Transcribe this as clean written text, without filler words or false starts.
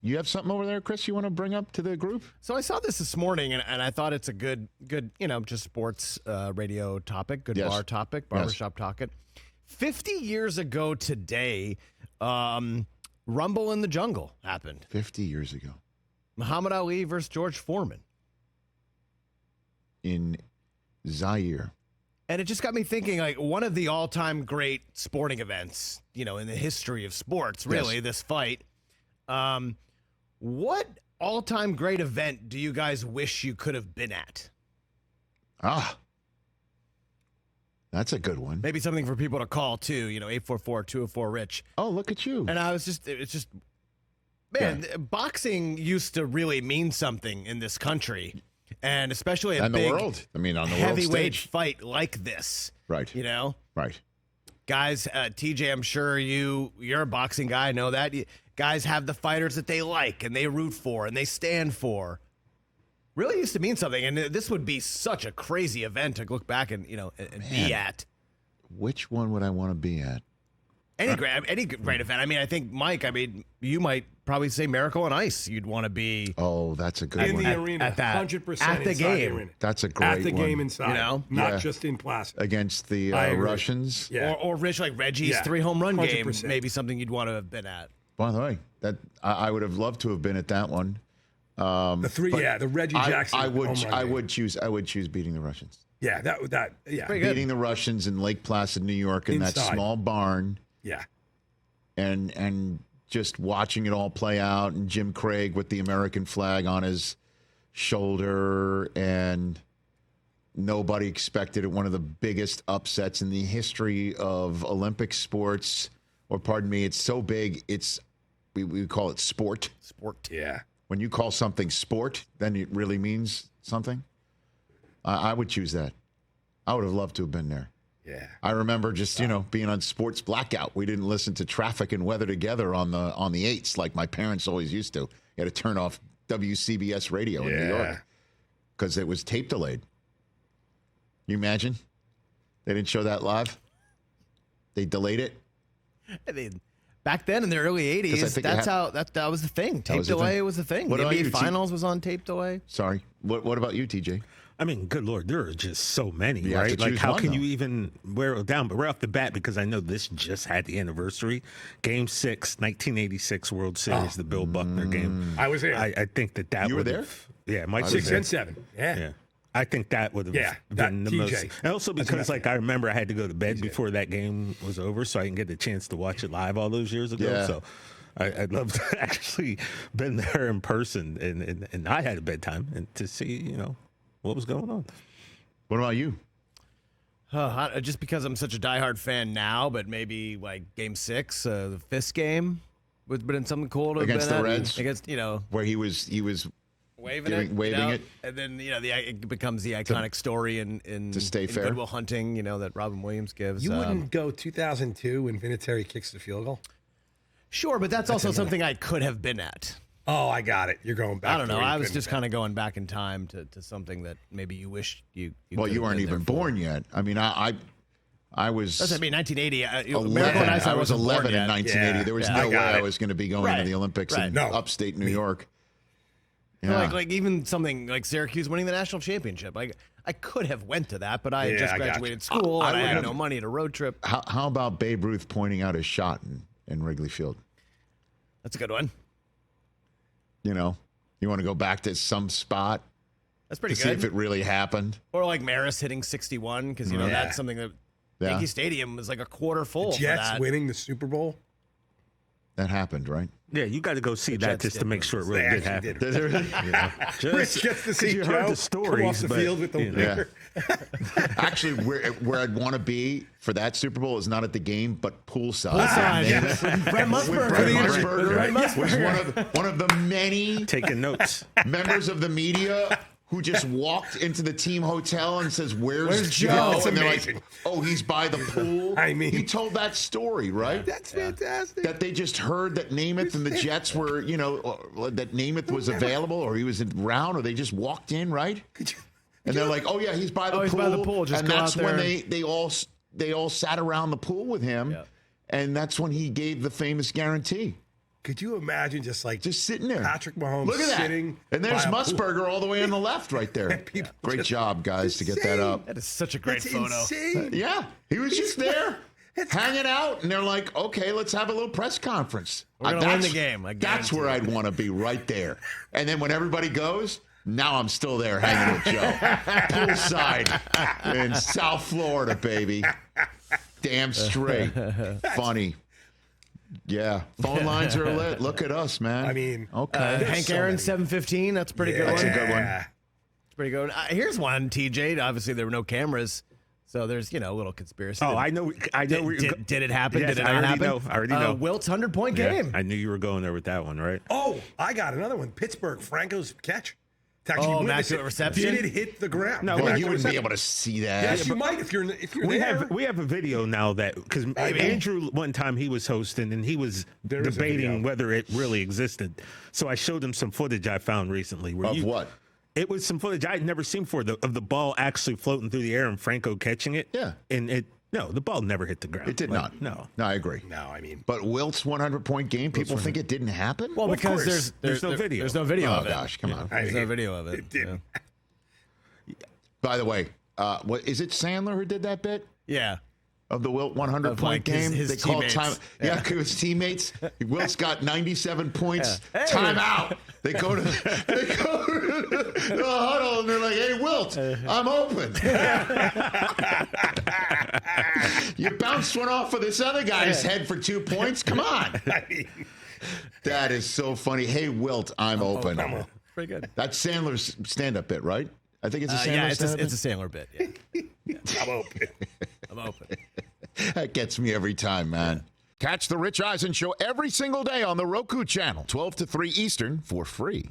You have something over there, Chris, you want to bring up to the group? So I saw this morning, and I thought it's a good, just sports radio topic, good bar topic, barbershop topic. 50 years ago today, Rumble in the Jungle happened. 50 years ago. Muhammad Ali versus George Foreman. In Zaire. And it just got me thinking, like, one of the all-time great sporting events, in the history of sports, really, this fight. What all-time great event do you guys wish you could have been at? That's a good one. Maybe something for people to call, too, 844-204-RICH. Oh, look at you. And man, boxing used to really mean something in this country. And especially a big the world. I mean, on the heavyweight world stage. Fight like this. Right. Right. Guys, TJ, I'm sure you're a boxing guy. I know that. Guys have the fighters that they like and they root for and they stand for. Really used to mean something. And this would be such a crazy event to look back and, be at. Which one would I want to be at? Any great event. I mean, I think, Mike, you might probably say Miracle on Ice. You'd want to be. Oh, that's a good in one. the arena, at that, 100% at the game. arena. That's a great one. At the game inside, not just in plastic. Against the Russians. Yeah. Or Rich, like Reggie's 3-home run 100%. game, maybe something you'd want to have been at. By the way, that I would have loved to have been at that one. The Reggie Jackson. I would choose beating the Russians. Yeah, that. Beating the Russians in Lake Placid, New York, in that small barn. Yeah. And just watching it all play out, and Jim Craig with the American flag on his shoulder, and nobody expected it. One of the biggest upsets in the history of Olympic sports, or pardon me, it's so big, we call it sport. Sport. Yeah. When you call something sport, then it really means something. I would choose that. I would have loved to have been there. Yeah. I remember just, being on sports blackout. We didn't listen to traffic and weather together on the 8s like my parents always used to. You had to turn off WCBS radio in New York because it was tape delayed. You imagine? They didn't show that live? They delayed it? I mean, back then in the early 80s, that was the thing. Tape delay was the thing. The NBA Finals was on tape delay. Sorry. What about you, TJ? I mean, good Lord, there are just so many, you right? Like, how can you even wear it down? But right off the bat, because I know this just had the anniversary, Game 6, 1986 World Series, the Bill Buckner game. I was there. I think that You were there? Yeah, Mike 6 and 7. Yeah. I think that would have been the most. And also because, I remember I had to go to bed before that game was over, so I didn't get the chance to watch it live all those years ago. Yeah. So I'd love to actually been there in person, and I had a bedtime and to see, what was going on. What about you? Just because I'm such a diehard fan now, but maybe like Game 6, the Fisk game would have been something cool to Against have been the at. Reds? Against, Where he was waving it, and then it becomes the iconic story in to stay fair. Good Will Hunting, that Robin Williams gives. You wouldn't go 2002 when Vinatieri kicks the field goal? Sure, but that's also something I could have been at. Oh, I got it. You're going back. I don't know. I was just kind of going back in time to something that maybe you wish you well, you weren't even born yet. I mean, I was. That's 1980. I was 11 in 1980. Yeah. There was no way I was going to be going to the Olympics in upstate New York. Yeah. Like even something like Syracuse winning the national championship. I could have went to that, but I had just graduated school and I had no money to road trip. How about Babe Ruth pointing out his shot in Wrigley Field? That's a good one. You want to go back to some spot. That's pretty good. See if it really happened. Or like Maris hitting 61 because that's something that Yankee Stadium was like a quarter full. The Jets for that. winning the Super Bowl. That happened, right? Yeah, you got to go see that just to make sure it really did happen. Rich gets to see you Joe heard the stories, come off the field with the wicker. Actually, where I'd want to be for that Super Bowl is not at the game, but poolside. Brett Musburger was one of the many taking notes members of the media who just walked into the team hotel and says, "Where's Joe?" That's and they're amazing. like, "Oh, he's by the pool." I mean, he told that story, right? That's fantastic. That they just heard that Namath and the Jets were, that Namath was available, or he was around, or they just walked in, right? And they're like, "Oh yeah, he's by the pool." He's by the pool. Just and go that's out there. when they all sat around the pool with him, and that's when he gave the famous guarantee. Could you imagine just sitting there? Patrick Mahomes Look at that. sitting. And there's by a pool. Musburger all the way on the left right there. Great job, guys, to get that up. That is such a great That's photo. insane. Yeah, he was just there, hanging out, and they're like, okay, let's have a little press conference. We're going to win the game. That's where I'd want to be, right there. And then when everybody goes, now I'm still there hanging with Joe. Poolside in South Florida, baby. Damn straight. Funny. Yeah. Phone lines are lit. Look at us, man. I mean, okay. Hank Aaron, 7:15. That's a pretty good one. That's a good one. It's pretty good. Here's one, TJ. Obviously, there were no cameras, so there's a little conspiracy. Oh, I know. Did it happen? Yes, Did it not happen? I already know. Wilt's 100-point game. I knew you were going there with that one, right? Oh, I got another one. Pittsburgh, Franco's catch. To actually witness immaculate it. reception? Did it hit the ground? No, Well, you wouldn't be able to see that. Yes, you might if you're We there. have a video now that because Andrew one time he was hosting and he was There is a debating video. whether it really existed. So I showed him some footage I found recently. Of what? It was some footage I had never seen before of the ball actually floating through the air and Franco catching it. Yeah. And the ball never hit the ground. It did not. No. No, I agree. No, I mean. But Wilt's 100-point game, people think it didn't happen? Well, Of because course. there's no video. There's no video Oh, of it. gosh, come on. There's no video of it. It didn't. By the way, what is it Sandler who did that bit? Yeah. Of the Wilt 100-point like game? his They called teammates. time. Yeah, his teammates. Wilt's got 97 points. Yeah. Hey. Time out. They go to the huddle and they're like, hey, Wilt, I'm open. You bounced one off of this other guy's head for 2 points? Come on. I mean, That is so funny. Hey, Wilt, I'm open. Pretty good. That's Sandler's stand-up bit, right? I think it's a Sandler Yeah, it's stand-up a Sandler bit. Yeah. I'm open. I'm open. That gets me every time, man. Catch the Rich Eisen Show every single day on the Roku Channel, 12 to 3 Eastern, for free.